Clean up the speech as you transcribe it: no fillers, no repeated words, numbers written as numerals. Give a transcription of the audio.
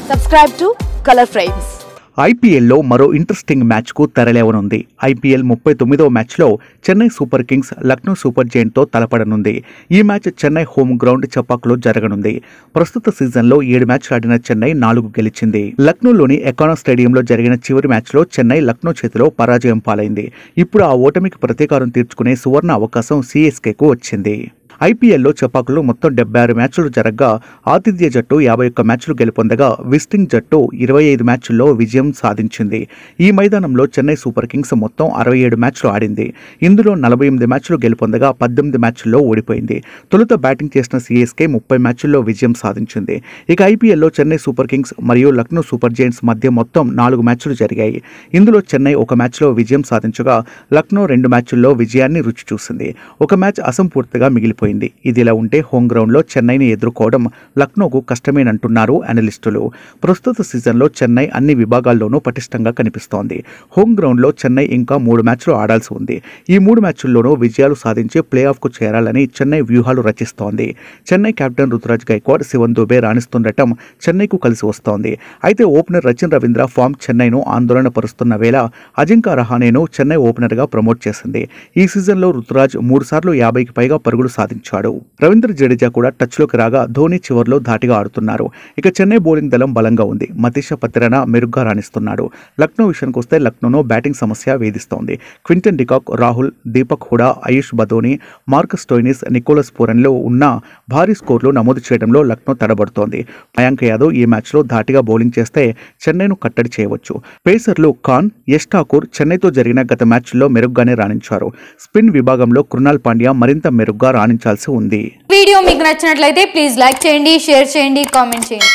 Subscribe to Color Frames. ఐపీఎల్లో మరో interesting మ్యాచ్కు తెరలేవనుంది. ఐపీఎల్ 39వ మ్యాచ్లో Chennai Super Kings Lucknow Super జైంట్తో తలపడనుంది. ఈ మ్యాచ్ చెన్నై హోమ్ గ్రౌండ్ చపాక్లో జరగనుంది. ప్రస్తుత సీజన్లో 7 మ్యాచ్లు ఆడిన చెన్నై 4 గెలిచింది. లక్నోలోని ఎకానా స్టేడియంలో జరిగిన చివరి మ్యాచ్లో చెన్నై లక్నో చేతిలో పరాజయం పాలైంది. ఇప్పుడు ఆ ఓటమికి ప్రతీకారం తీర్చుకునే సువర్ణ అవకాశం సీఎస్కేకు వచ్చింది. ఐపీఎల్లో చపాకులు మొత్తం 76 మ్యాచ్లు జరగగా ఆతిథ్య జట్టు 51 మ్యాచ్లు గెలుపొందగా విజిటింగ్ జట్టు 25 మ్యాచ్ల్లో విజయం సాధించింది. ఈ మైదానంలో చెన్నై సూపర్ కింగ్స్ మొత్తం 67 మ్యాచ్లు ఆడింది. ఇందులో 48 మ్యాచ్లు గెలుపొందగా 18 మ్యాచ్ల్లో ఓడిపోయింది. తొలుత బ్యాటింగ్ చేసిన సీఎస్కే 30 మ్యాచ్ల్లో విజయం సాధించింది. ఇక ఐపీఎల్లో చెన్నై సూపర్ కింగ్స్ మరియు లక్నో సూపర్ జైంట్స్ మధ్య మొత్తం 4 మ్యాచ్లు జరిగాయి. ఇందులో చెన్నై 1 మ్యాచ్లో విజయం సాధించగా లక్నో 2 మ్యాచ్ల్లో విజయాన్ని రుచి చూసింది. 1 మ్యాచ్ అసంపూర్తిగా మిగిలిపోయింది. ఇదిలా ఉంటే హోమ్ గ్రౌండ్లో చెన్నైని ఎదుర్కోవడం లక్నోకు కష్టమేనంటున్నారు అనలిస్టులు. ప్రస్తుత సీజన్లో చెన్నై అన్ని విభాగాల్లోనూ పటిష్టంగా కనిపిస్తోంది. హోమ్ గ్రౌండ్లో చెన్నై ఇంకా 3 మ్యాచ్లు ఆడాల్సి ఉంది. ఈ 3 మ్యాచ్ల్లోనూ విజయాలు సాధించి ప్లే ఆఫ్కు చేరాలని చెన్నై వ్యూహాలు రచిస్తోంది. చెన్నై కెప్టెన్ రుతురాజ్ గైక్వాడ్, శివన్ దుబే రాణిస్తుండటం చెన్నైకు కలిసి వస్తోంది. అయితే ఓపెనర్ రచిన్ రవీంద్ర ఫామ్ చెన్నైను ఆందోళన పరుస్తున్న వేళ అజింకా రహానేను చెన్నై ఓపెనర్గా ప్రమోట్ చేసింది. ఈ సీజన్లో రుతురాజ్ 3 సార్లు 50కి పైగా పరుగులు సాధించాడు. రవీంద్ర జడేజా కూడా టచ్లోకి రాగా ధోని చివర్లో ధాటిగా ఆడుతున్నారు. ఇక చెన్నై బౌలింగ్ దళం బలంగా ఉంది. మతీష పతిరణ మెరుగ్గా రాణిస్తున్నాడు. లక్నో విషయానికి వస్తే లక్నోను బ్యాటింగ్ సమస్య వేధిస్తోంది. క్వింటన్ డికాక్, రాహుల్, దీపక్ హుడా, ఆయుష్ బదోని, మార్కస్ స్టోయినిస్, నికోలస్ పూరన్లో ఉన్న భారీ స్కోర్లు నమోదు చేయడంలో లక్నో తడబడుతోంది. మయాంక్ యాదవ్ ఈ మ్యాచ్లో ధాటిగా బౌలింగ్ చేస్తే చెన్నైను కట్టడి చేయవచ్చు. పేసర్లు ఖాన్, యష్ ఠాకూర్ చెన్నైతో జరిగిన గత మ్యాచ్ల్లో మెరుగ్గానే రాణించారు. స్పిన్ విభాగంలో కృణాల్ పాండ్యా మరింత మెరుగ్గా రాణించాల్సి ఉంది. వీడియో మీకు నచ్చినట్లయితే ప్లీజ్ లైక్ చేయండి, షేర్ చేయండి, కామెంట్ చేయండి.